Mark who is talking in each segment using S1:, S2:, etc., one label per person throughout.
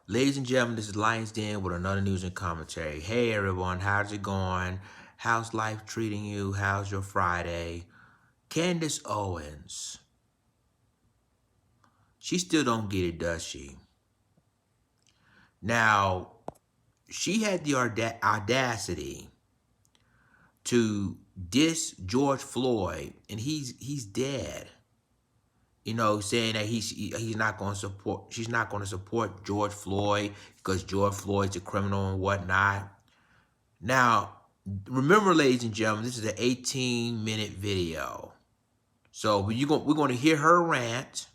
S1: Ladies and gentlemen, this is Lions Den with another news and commentary. Hey everyone, how's it going? How's life treating you? How's your Friday? Candace Owens. She still don't get it, does she? Now, she had the audacity to diss George Floyd, and he's dead. You know, saying that he's not going to support. She's not going to support George Floyd because George Floyd's a criminal and whatnot. Now, remember, ladies and gentlemen, this is an 18-minute video. So we're going to hear her rant,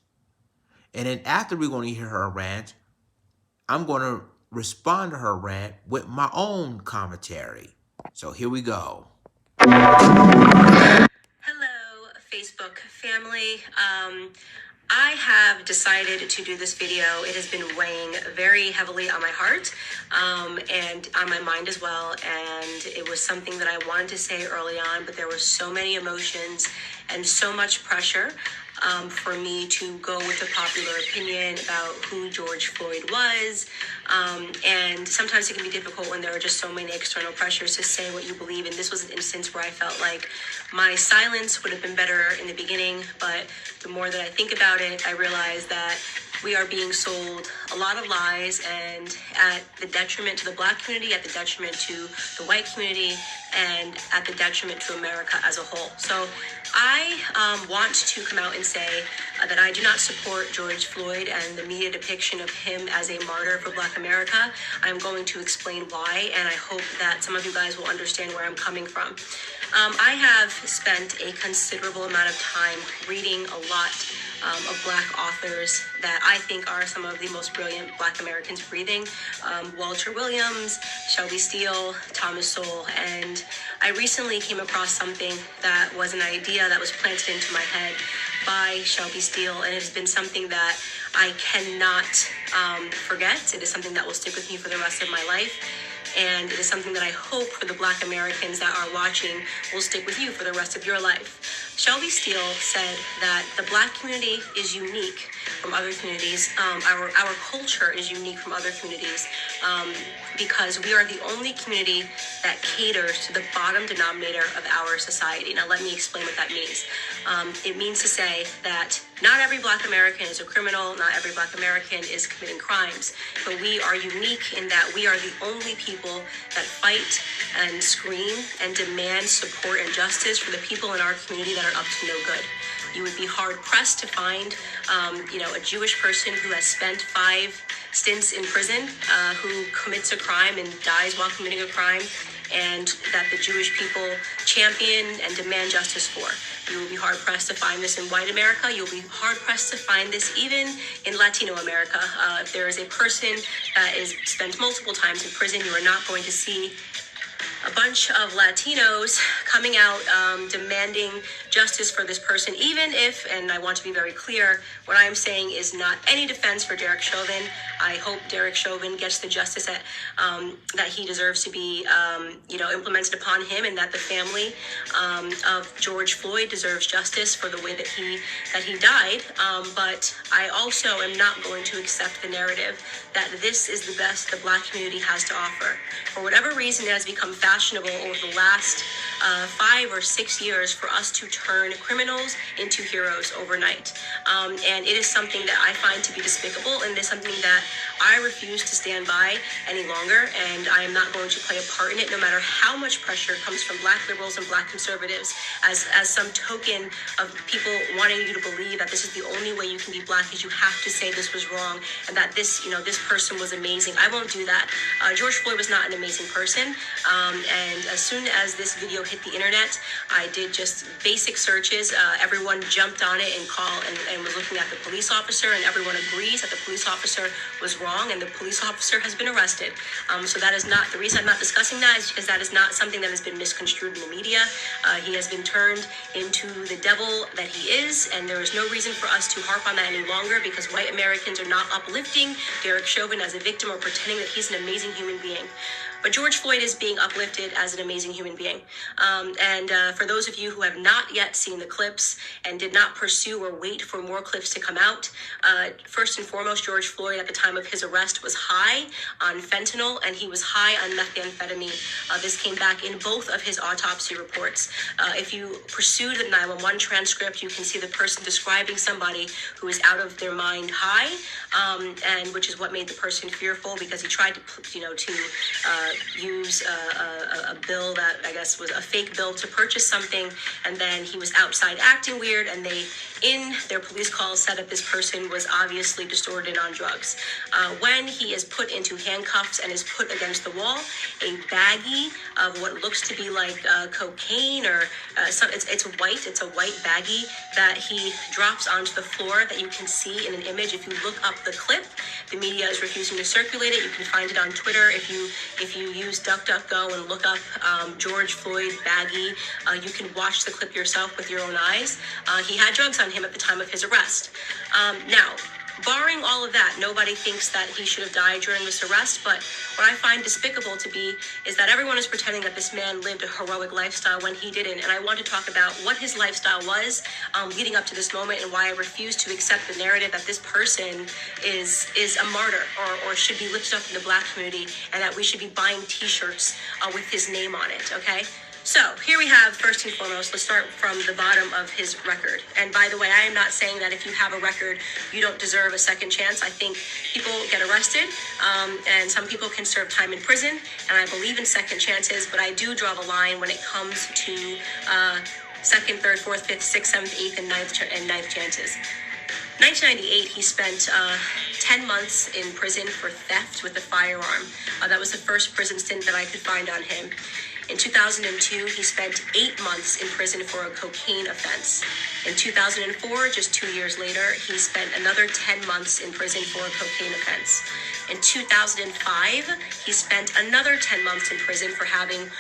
S1: and then after we're going to hear her rant, I'm going to respond to her rant with my own commentary. So here we go.
S2: Hello, Facebook family. I have decided to do this video. It has been weighing very heavily on my heart and on my mind as well. And it was something that I wanted to say early on, but there were so many emotions and so much pressure for me to go with a popular opinion about who George Floyd was. And sometimes it can be difficult when there are just so many external pressures to say what you believe. And this was an instance where I felt like my silence would have been better in the beginning. But the more that I think about it, I realize that we are being sold a lot of lies, and at the detriment to the Black community, at the detriment to the white community, and at the detriment to America as a whole. So I want to come out and say that I do not support George Floyd and the media depiction of him as a martyr for Black America. I'm going to explain why, and I hope that some of you guys will understand where I'm coming from. I have spent a considerable amount of time reading a lot of Black authors that I think are some of the most brilliant Black Americans breathing. Walter Williams, Shelby Steele, Thomas Sowell, and I recently came across something that was an idea that was planted into my head by Shelby Steele, and it has been something that I cannot forget. It is something that will stick with me for the rest of my life. And it is something that I hope for the Black Americans that are watching will stick with you for the rest of your life. Shelby Steele said that the Black community is unique from other communities. Our culture is unique from other communities because we are the only community that caters to the bottom denominator of our society. Now, let me explain what that means. It means to say that not every Black American is a criminal, not every Black American is committing crimes, but we are unique in that we are the only people that fight and scream and demand support and justice for the people in our community that are up to no good. You would be hard pressed to find, a Jewish person who has spent 5 stints in prison, who commits a crime and dies while committing a crime, and that the Jewish people champion and demand justice for. You will be hard-pressed to find this in white America. You'll be hard-pressed to find this even in Latino America. If there is a person that is spent multiple times in prison, you are not going to see a bunch of Latinos coming out demanding justice for this person, even if, and I want to be very clear, what I'm saying is not any defense for Derek Chauvin. I hope Derek Chauvin gets the justice that he deserves to be, implemented upon him, and that the family of George Floyd deserves justice for the way that he died. But I also am not going to accept the narrative that this is the best the Black community has to offer. For whatever reason, it has become fashionable over the last 5 or 6 years for us to turn criminals into heroes overnight. And it is something that I find to be despicable, and it is something that I refuse to stand by any longer, and I am not going to play a part in it, no matter how much pressure comes from Black liberals and Black conservatives as some token of people wanting you to believe that this is the only way you can be Black, is you have to say this was wrong and that this person was amazing. I won't do that. George Floyd was not an amazing person, and as soon as this video hit the internet, I did just basic searches. Everyone jumped on it and was looking at the police officer, and everyone agrees that the police officer was wrong, and the police officer has been arrested. So that is not the reason I'm not discussing that, is because that is not something that has been misconstrued in the media. He has been turned into the devil that he is, and there is no reason for us to harp on that any longer, because white Americans are not uplifting Derek Chauvin as a victim or pretending that he's an amazing human being. But George Floyd is being uplifted accepted as an amazing human being. And for those of you who have not yet seen the clips and did not pursue or wait for more clips to come out, first and foremost, George Floyd at the time of his arrest was high on fentanyl and he was high on methamphetamine. This came back in both of his autopsy reports. If you pursued the 911 transcript, you can see the person describing somebody who is out of their mind high, and which is what made the person fearful, because he tried to use a bill that I guess was a fake bill to purchase something, and then he was outside acting weird, and they, in their police calls, said that this person was obviously distorted on drugs. When he is put into handcuffs and is put against the wall, a baggie of what looks to be like cocaine or it's a white baggie that he drops onto the floor that you can see in an image. If you look up the clip, the media is refusing to circulate it. You can find it on Twitter. If you use DuckDuckGo and look up George Floyd baggie, you can watch the clip yourself with your own eyes. He had drugs on him at the time of his arrest. Now, barring all of that, nobody thinks that he should have died during this arrest, but what I find despicable to be is that everyone is pretending that this man lived a heroic lifestyle when he didn't, and I want to talk about what his lifestyle was leading up to this moment, and why I refuse to accept the narrative that this person is a martyr or should be lifted up in the Black community, and that we should be buying t-shirts with his name on it, okay? So here we have, first and foremost, let's start from the bottom of his record. And by the way, I am not saying that if you have a record, you don't deserve a second chance. I think people get arrested, and some people can serve time in prison, and I believe in second chances, but I do draw the line when it comes to second, third, fourth, fifth, sixth, seventh, eighth, and ninth chances. 1998, he spent 10 months in prison for theft with a firearm. That was the first prison stint that I could find on him. In 2002, he spent 8 months in prison for a cocaine offense. In 2004, just 2 years later, he spent another 10 months in prison for a cocaine offense. In 2005, he spent another 10 months in prison for having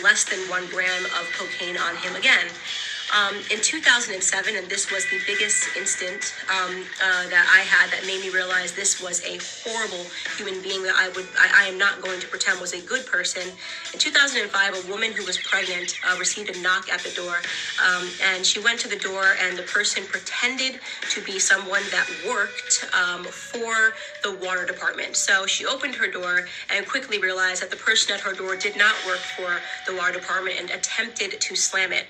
S2: less than 1 gram of cocaine on him again. In 2007, and this was the biggest instant that I had that made me realize this was a horrible human being that I am not going to pretend was a good person. In 2005, a woman who was pregnant received a knock at the door, and she went to the door, and the person pretended to be someone that worked for the water department. So she opened her door and quickly realized that the person at her door did not work for the water department, and attempted to slam it.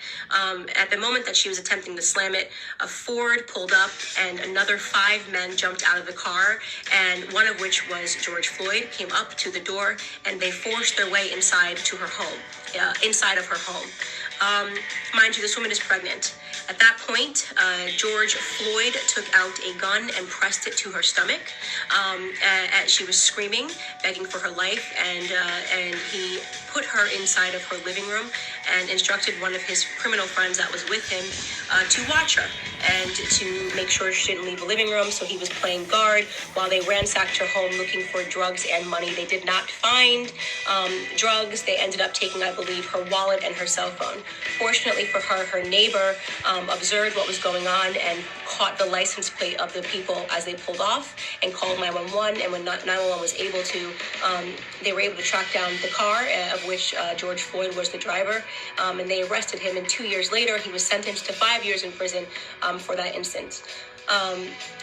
S2: At the moment that she was attempting to slam it, a Ford pulled up, and another 5 men jumped out of the car, and one of which was George Floyd, came up to the door, and they forced their way inside to her home, inside of her home. Mind you, this woman is pregnant. At that point, George Floyd took out a gun and pressed it to her stomach. And she was screaming, begging for her life, and he put her inside of her living room and instructed one of his criminal friends that was with him to watch her and to make sure she didn't leave the living room. So he was playing guard while they ransacked her home looking for drugs and money. They did not find drugs. They ended up taking, I believe, her wallet and her cell phone. Fortunately for her, her neighbor observed what was going on and caught the license plate of the people as they pulled off and called 911. And when 911 was able to, they were able to track down the car of which George Floyd was the driver, and they arrested him. And 2 years later, he was sentenced to 5 years in prison for that instance.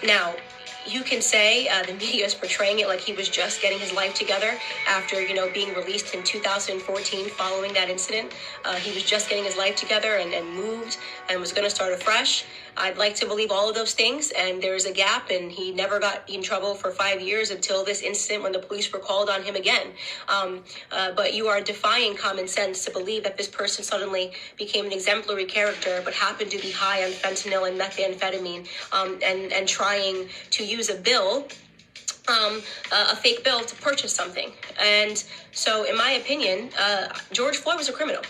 S2: Now, you can say the media is portraying it like he was just getting his life together after, being released in 2014 following that incident. He was just getting his life together and moved and was going to start afresh. I'd like to believe all of those things, and there's a gap, and he never got in trouble for 5 years until this incident when the police were called on him again. But you are defying common sense to believe that this person suddenly became an exemplary character but happened to be high on fentanyl and methamphetamine, and trying to use a bill, a fake bill, to purchase something. And so, in my opinion, George Floyd was a criminal.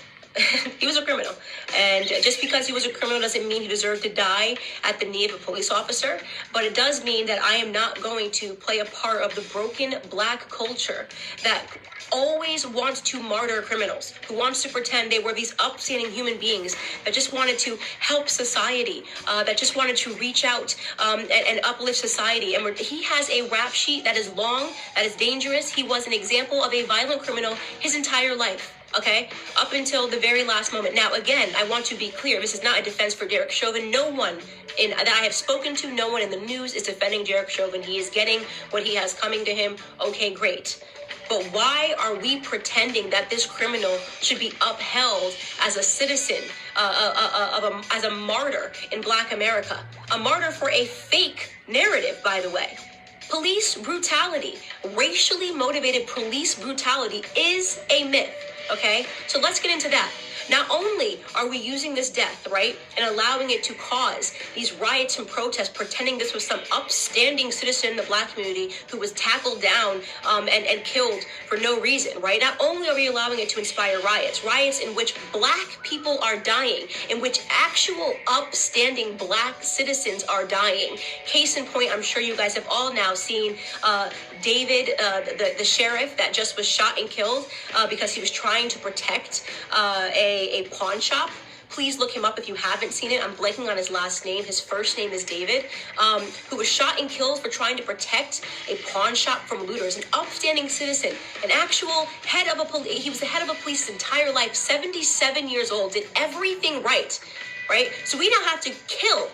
S2: He was a criminal. And just because he was a criminal doesn't mean he deserved to die at the knee of a police officer. But it does mean that I am not going to play a part of the broken Black culture that always wants to martyr criminals, who wants to pretend they were these upstanding human beings that just wanted to help society, that just wanted to reach out and uplift society. And he has a rap sheet that is long, that is dangerous. He was an example of a violent criminal his entire life. Okay, up until the very last moment. Now, again, I want to be clear. This is not a defense for Derek Chauvin. No one that I have spoken to, no one in the news is defending Derek Chauvin. He is getting what he has coming to him. Okay, great. But why are we pretending that this criminal should be upheld as a citizen, as a martyr in Black America? A martyr for a fake narrative, by the way. Police brutality, racially motivated police brutality is a myth. Okay, so let's get into that. Not only are we using this death, right, and allowing it to cause these riots and protests, pretending this was some upstanding citizen in the Black community who was tackled down and killed for no reason, right? Not only are we allowing it to inspire riots in which Black people are dying, in which actual upstanding Black citizens are dying. Case in point, I'm sure you guys have all now seen David, the sheriff that just was shot and killed because he was trying to protect a pawn shop. Please look him up if you haven't seen it. I'm blanking on his last name. His first name is David, who was shot and killed for trying to protect a pawn shop from looters. An upstanding citizen, an actual head of a police. He was the head of a police his entire life, 77 years old, did everything right? So we now have to kill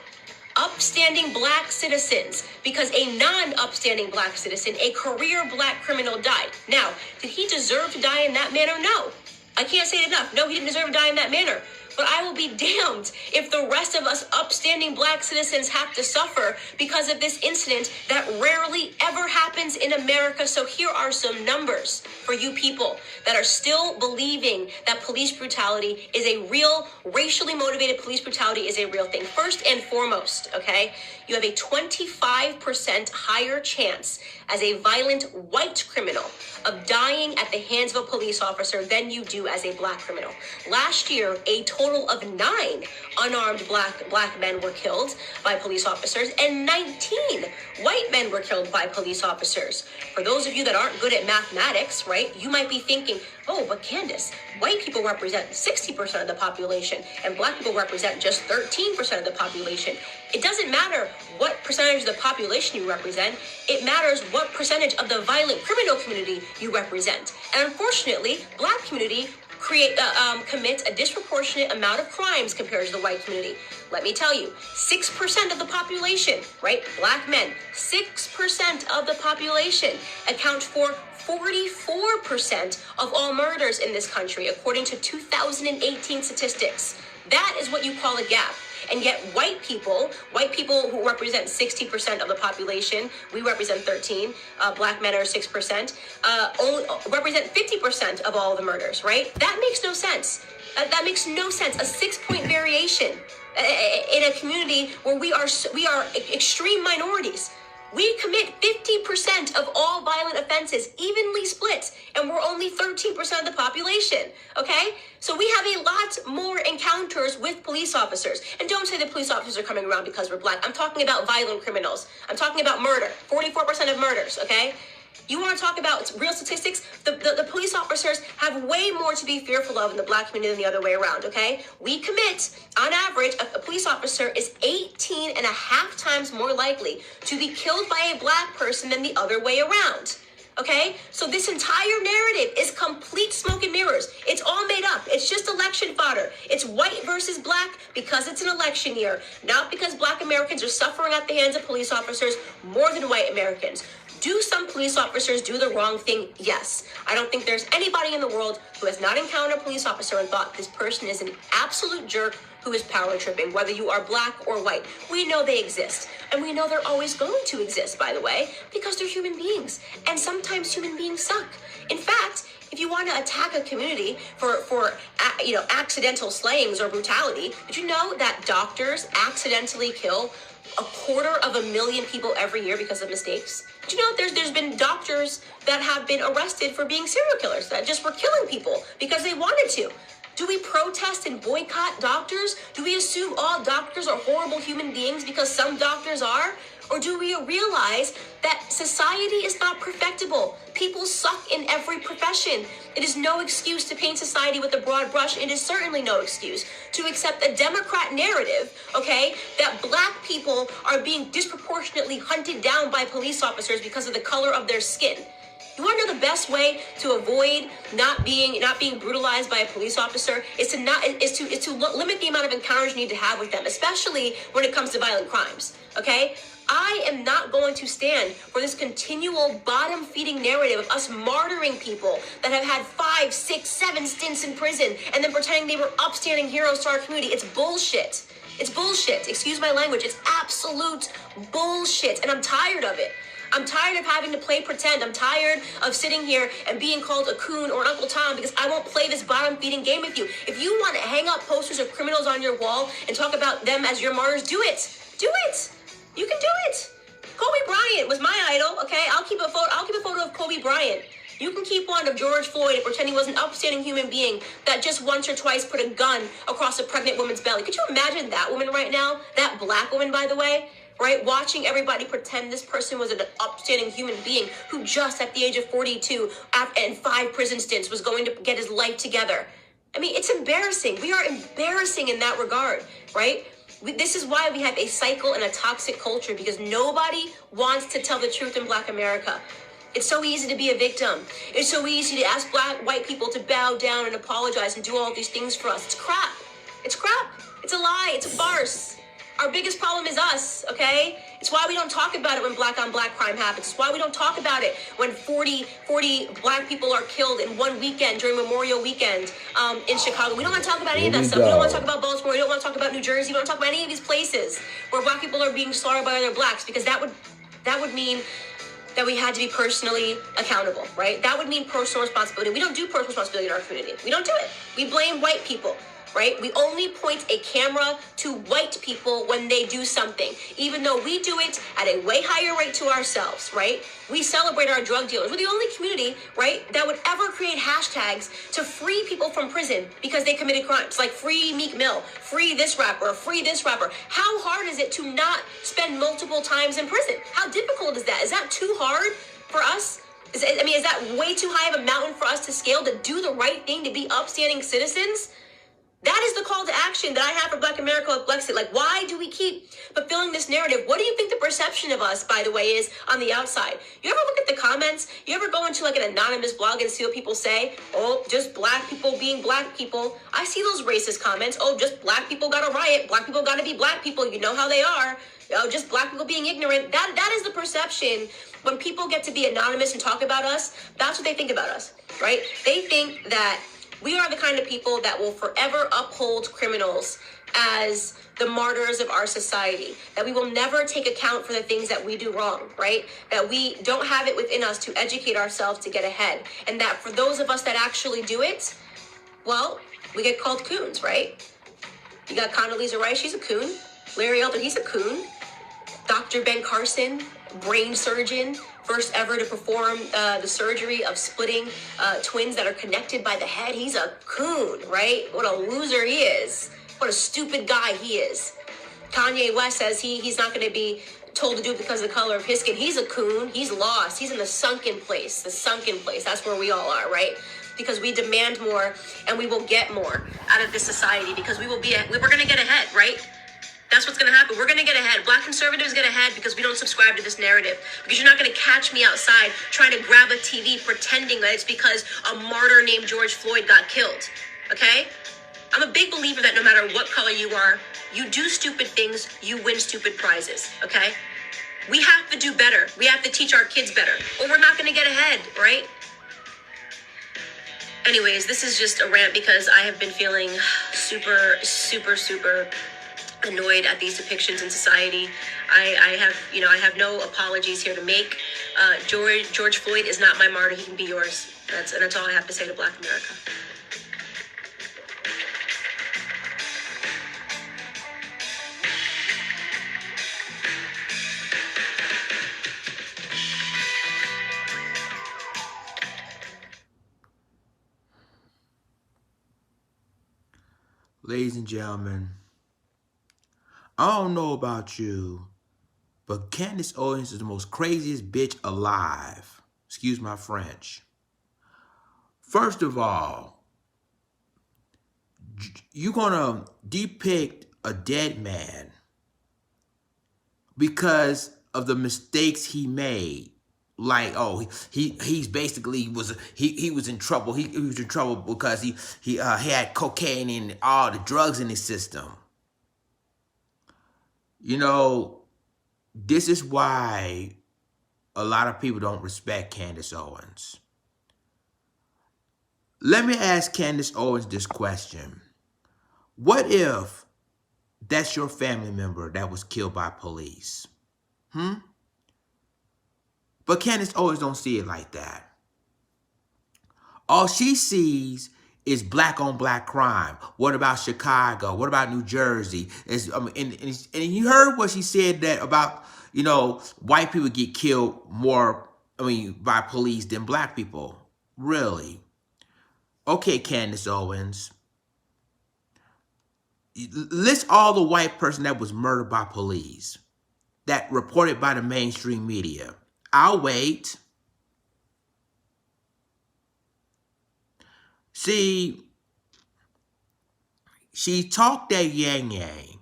S2: upstanding Black citizens because a non-upstanding Black citizen, a career Black criminal, died. Now, did he deserve to die in that manner? No. I can't say it enough. No, he didn't deserve to die in that manner. But I will be damned if the rest of us upstanding Black citizens have to suffer because of this incident that rarely ever happens in America. So here are some numbers for you people that are still believing that police brutality is a real, racially motivated police brutality is a real thing. First and foremost, okay, you have a 25% higher chance as a violent white criminal of dying at the hands of a police officer than you do as a Black criminal. Last year, a total of 9 unarmed black men were killed by police officers, and 19 white men were killed by police officers. For those of you that aren't good at mathematics, right, you might be thinking, oh, but Candace, white people represent 60% of the population, and Black people represent just 13% of the population. It doesn't matter what percentage of the population you represent. It matters what percentage of the violent criminal community you represent. And unfortunately, Black community commits a disproportionate amount of crimes compared to the white community. Let me tell you, 6% of the population, right? Black men, 6% of the population account for 44% of all murders in this country, according to 2018 statistics. That is what you call a gap. And yet white people who represent 60% of the population, we represent 13, Black men are 6%, only represent 50% of all the murders, right? That makes no sense. That makes no sense. A 6-point variation in a community where we are extreme minorities. We commit 50% of all violent offenses, evenly split, and we're only 13% of the population, okay? So we have a lot more encounters with police officers. And don't say the police officers are coming around because we're Black. I'm talking about violent criminals. I'm talking about murder, 44% of murders, okay? You want to talk about real statistics? The police officers have way more to be fearful of in the Black community than the other way around, okay? We commit, on average, a police officer is 18 and a half times more likely to be killed by a Black person than the other way around. Okay, so this entire narrative is complete smoke and mirrors. It's all made up. It's just election fodder. It's white versus Black because it's an election year, not because Black Americans are suffering at the hands of police officers more than white Americans. Do some police officers do the wrong thing? Yes. I don't think there's anybody in the world who has not encountered a police officer and thought this person is an absolute jerk who is power tripping, whether you are Black or white. We know they exist. And we know they're always going to exist, by the way, because they're human beings. And sometimes human beings suck. In fact, if you want to attack a community for accidental slayings or brutality, did you know that doctors accidentally kill 250,000 people every year because of mistakes? Did you know there's been doctors that have been arrested for being serial killers that just were killing people because they wanted to? Do we protest and boycott doctors? Do we assume all doctors are horrible human beings because some doctors are? Or do we realize that society is not perfectible? People suck in every profession. It is no excuse to paint society with a broad brush. It is certainly no excuse to accept a Democrat narrative, okay, that Black people are being disproportionately hunted down by police officers because of the color of their skin. You want to know the best way to avoid not being brutalized by a police officer is to limit the amount of encounters you need to have with them, especially when it comes to violent crimes. Okay? I am not going to stand for this continual bottom-feeding narrative of us martyring people that have had 5, 6, 7 stints in prison and then pretending they were upstanding heroes to our community. It's bullshit. It's bullshit. Excuse my language. It's absolute bullshit, and I'm tired of it. I'm tired of having to play pretend. I'm tired of sitting here and being called a coon or an Uncle Tom because I won't play this bottom-feeding game with you. If you want to hang up posters of criminals on your wall and talk about them as your martyrs, do it. Do it. You can do it. Kobe Bryant was my idol, okay? I'll keep a photo of Kobe Bryant. You can keep one of George Floyd and pretend he was an upstanding human being that just once or twice put a gun across a pregnant woman's belly. Could you imagine that woman right now? That black woman, by the way, right? Watching everybody pretend this person was an upstanding human being who just at the age of 42 and 5 prison stints was going to get his life together. I mean, it's embarrassing. We are embarrassing in that regard, right? This is why we have a cycle and a toxic culture, because nobody wants to tell the truth in Black America. It's so easy to be a victim. It's so easy to ask white people to bow down and apologize and do all these things for us. It's crap. It's crap. It's a lie. It's a farce. Our biggest problem is us, okay? It's why we don't talk about it when black on black crime happens. It's why we don't talk about it when 40 black people are killed in one weekend during Memorial Weekend in Chicago. We don't want to talk about any of that stuff. We don't want to talk about Baltimore. We don't want to talk about New Jersey. We don't want to talk about any of these places where black people are being slaughtered by other blacks, because that would mean that we had to be personally accountable, right? That would mean personal responsibility. We don't do personal responsibility in our community. We don't do it. We blame white people, right? We only point a camera to white people when they do something, even though we do it at a way higher rate to ourselves, right? We celebrate our drug dealers. We're the only community, right, that would ever create hashtags to free people from prison because they committed crimes, like free Meek Mill, free this rapper, free this rapper. How hard is it to not spend multiple times in prison? How difficult is that? Is that too hard for us? Is that way too high of a mountain for us to scale, to do the right thing, to be upstanding citizens? That is the call to action that I have for Black America with Blexit. Like, why do we keep fulfilling this narrative? What do you think the perception of us, by the way, is on the outside? You ever look at the comments? You ever go into like an anonymous blog and see what people say? Oh, just black people being black people. I see those racist comments. Oh, just black people got to riot. Black people got to be black people. You know how they are. Oh, just black people being ignorant. That is the perception. When people get to be anonymous and talk about us, that's what they think about us, right? They think that we are the kind of people that will forever uphold criminals as the martyrs of our society, that we will never take account for the things that we do wrong, right? That we don't have it within us to educate ourselves to get ahead. And that for those of us that actually do it, well, we get called coons, right? You got Condoleezza Rice, she's a coon. Larry Elder, he's a coon. Dr. Ben Carson, brain surgeon, first ever to perform the surgery of splitting twins that are connected by the head. He's a coon, right? What a loser he is. What a stupid guy he is. Kanye West says he's not going to be told to do it because of the color of his skin. He's a coon. He's lost. He's in the sunken place. The sunken place. That's where we all are, right? Because we demand more and we will get more out of this society, because we're going to get ahead, right? That's what's going to happen. We're going to get ahead. Black conservatives get ahead because we don't subscribe to this narrative. Because you're not going to catch me outside trying to grab a TV pretending that it's because a martyr named George Floyd got killed. Okay? I'm a big believer that no matter what color you are, you do stupid things, you win stupid prizes. Okay? We have to do better. We have to teach our kids better, or we're not going to get ahead, right? Anyways, this is just a rant because I have been feeling super annoyed at these depictions in society. I have no apologies here to make. George Floyd is not my martyr. He can be yours. That's all I have to say to Black America.
S1: Ladies and gentlemen, I don't know about you, but Candace Owens is the most craziest bitch alive. Excuse my French. First of all, you're gonna depict a dead man because of the mistakes he made. like, oh, he's basically he was in trouble. He was in trouble because he had cocaine and all the drugs in his system. You know, this is why a lot of people don't respect Candace Owens. Let me ask Candace Owens this question. What if that's your family member that was killed by police? Hmm? But Candace Owens don't see it like that. All she sees is black on black crime. What about Chicago? What about New Jersey? And you heard what she said that about, white people get killed more, by police than black people. Really? Okay, Candace Owens. List all the white person that was murdered by police that reported by the mainstream media. I'll wait. See, she talked that yang yang.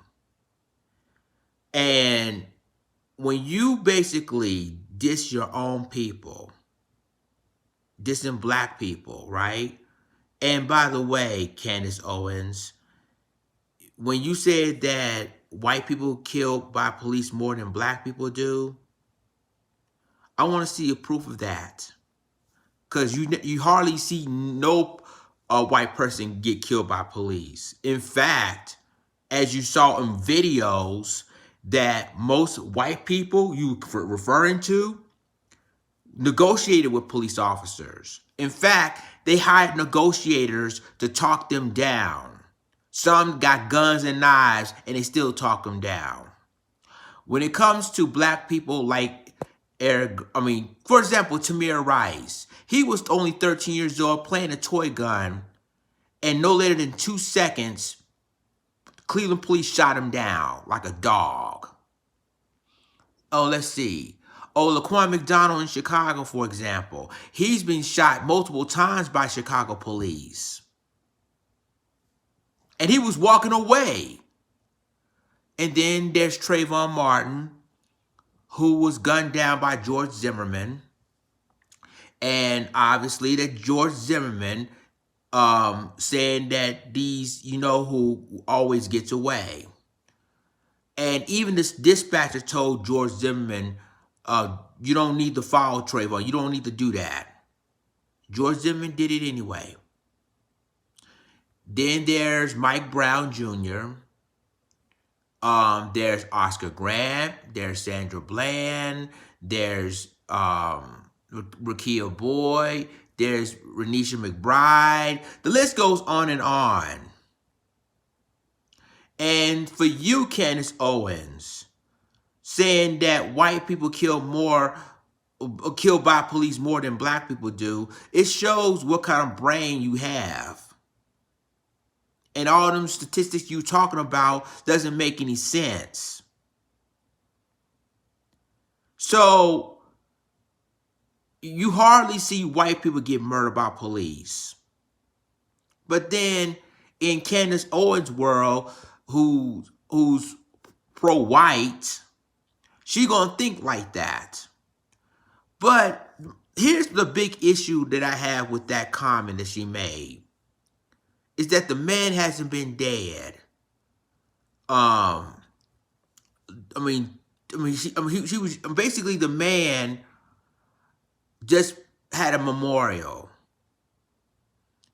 S1: And when you basically diss your own people, dissing black people, right? And by the way, Candace Owens, when you said that white people killed by police more than black people do, I want to see a proof of that. Because you hardly see no white person get killed by police. In fact, as you saw in videos, that most white people you referring to negotiated with police officers. In fact, they hired negotiators to talk them down. Some got guns and knives and they still talk them down. When it comes to black people like for example, Tamir Rice, he was only 13 years old playing a toy gun, and no later than 2 seconds, Cleveland police shot him down like a dog. Oh, let's see. Oh, Laquan McDonald in Chicago, for example. He's been shot multiple times by Chicago police. And he was walking away. And then there's Trayvon Martin, who was gunned down by George Zimmerman. And obviously that George Zimmerman saying that these, who always gets away. And even this dispatcher told George Zimmerman, you don't need to follow Trayvon. You don't need to do that. George Zimmerman did it anyway. Then there's Mike Brown Jr. There's Oscar Grant. There's Sandra Bland. There's Rakia Boyd. There's Renisha McBride. The list goes on and on. And for you, Candace Owens, saying that white people kill by police more than black people do, it shows what kind of brain you have. And all them statistics you talking about doesn't make any sense. So you hardly see white people get murdered by police. But then in Candace Owens' world, who's pro-white, she gonna think like that. But here's the big issue that I have with that comment that she made. Is that the man hasn't been dead. She was basically, the man just had a memorial,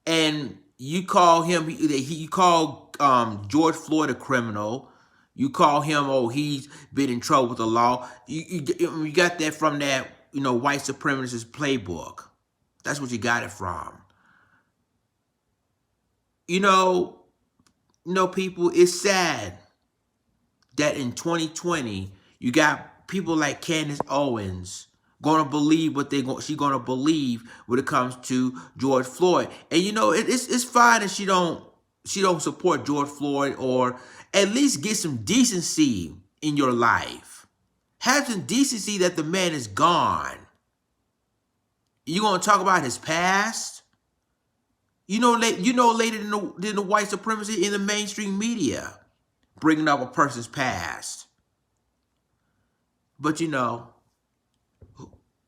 S1: and you call him. You call George Floyd a criminal. You call him, he's been in trouble with the law. You got that from that white supremacist playbook. That's what you got it from. People, it's sad that in 2020, you got people like Candace Owens gonna believe what she's gonna believe when it comes to George Floyd. And it's fine if she don't support George Floyd, or at least get some decency in your life. Have some decency that the man is gone. You gonna talk about his past? Later than the white supremacy in the mainstream media, bringing up a person's past. But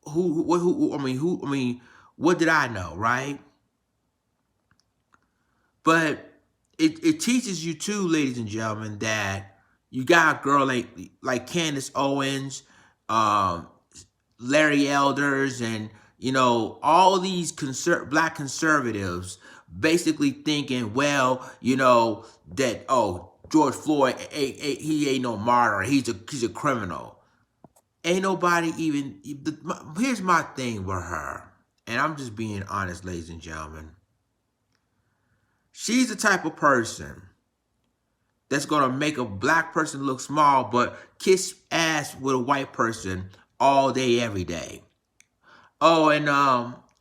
S1: what did I know, right? But it teaches you too, ladies and gentlemen, that you got a girl like Candace Owens, um, Larry Elders, and all these black conservatives basically thinking, well, that George Floyd, he ain't no martyr, he's a criminal. Ain't nobody even. Here's my thing with her, and I'm just being honest, ladies and gentlemen. She's the type of person that's gonna make a black person look small, but kiss ass with a white person all day, every day. Oh, and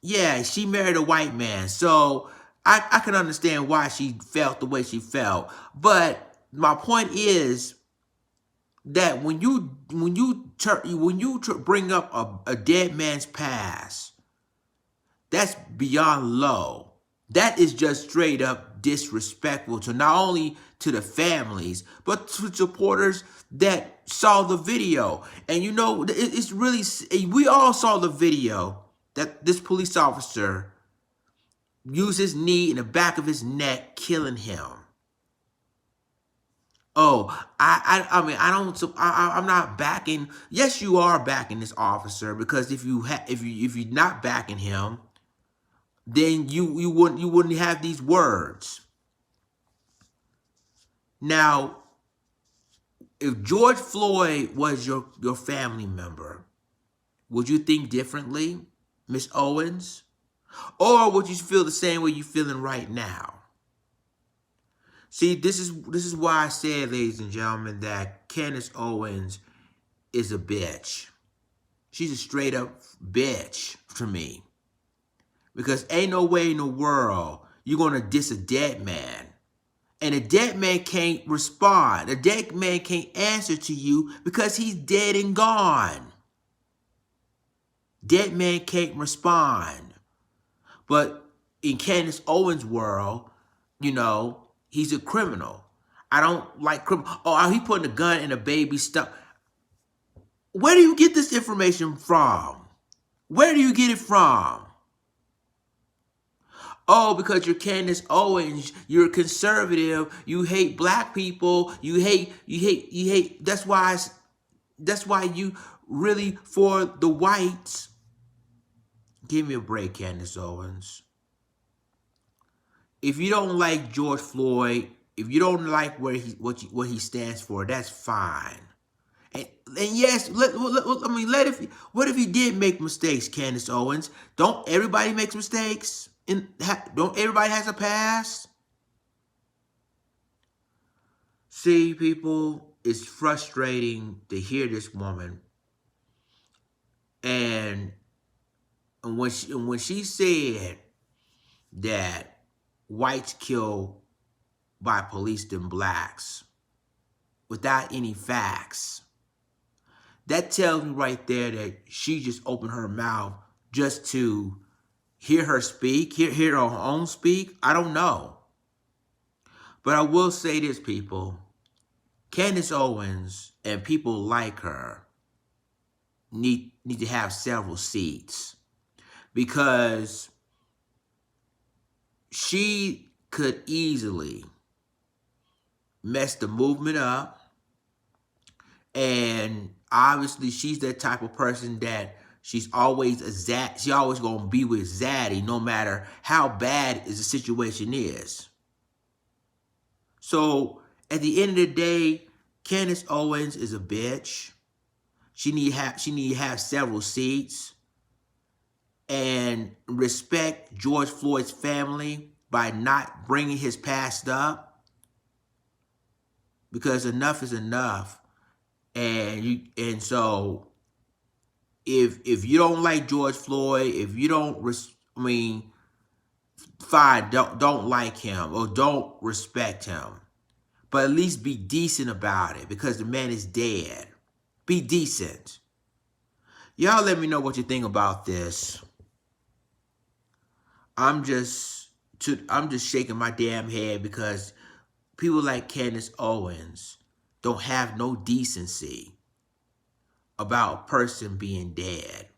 S1: yeah, she married a white man, so I can understand why she felt the way she felt. But my point is that when you bring up a dead man's past, that's beyond low. That is just straight up disrespectful to not only to the families, but to supporters that saw the video. And it's really, we all saw the video that this police officer used his knee in the back of his neck, killing him. Oh, I mean, I don't. I'm not backing. Yes, you are backing this officer, because if you're not backing him, then you wouldn't have these words. Now, if George Floyd was your family member, would you think differently, Miss Owens? Or would you feel the same way you're feeling right now? See, this is why I said, ladies and gentlemen, that Candace Owens is a bitch. She's a straight up bitch to me. Because ain't no way in the world you're gonna diss a dead man. And a dead man can't respond. A dead man can't answer to you because he's dead and gone. Dead man can't respond. But in Candace Owens' world, he's a criminal. I don't like criminal. Oh, he putting a gun in a baby's stomach. Where do you get this information from? Where do you get it from? Oh, because you're Candace Owens, you're a conservative, you hate black people, you hate. That's why you really for the whites. Give me a break, Candace Owens. If you don't like George Floyd, if you don't like what he stands for, that's fine. And yes, what if he did make mistakes, Candace Owens? Don't everybody makes mistakes? Don't everybody has a past? See, people, it's frustrating to hear this woman, and when she said that whites kill by police than blacks without any facts, that tells me right there that she just opened her mouth just to hear her speak, hear her own speak. I don't know. But I will say this, people. Candace Owens and people like her need to have several seats, because she could easily mess the movement up. And obviously she's that type of person that she's always she always gonna be with Zaddy, no matter how bad the situation is. So at the end of the day, Candace Owens is a bitch. She need to have several seats, and respect George Floyd's family by not bringing his past up, because enough is enough. And so if you don't like George Floyd, if you don't fine, don't like him or don't respect him, but at least be decent about it, because the man is dead. Be decent. Y'all let me know what you think about this. I'm just shaking my damn head, because people like Candace Owens don't have no decency about a person being dead.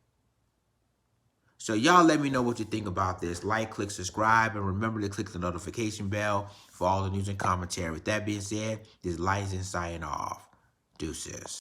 S1: So y'all let me know what you think about this. Like, click, subscribe, and remember to click the notification bell for all the news and commentary. With that being said, this License signing off. Deuces.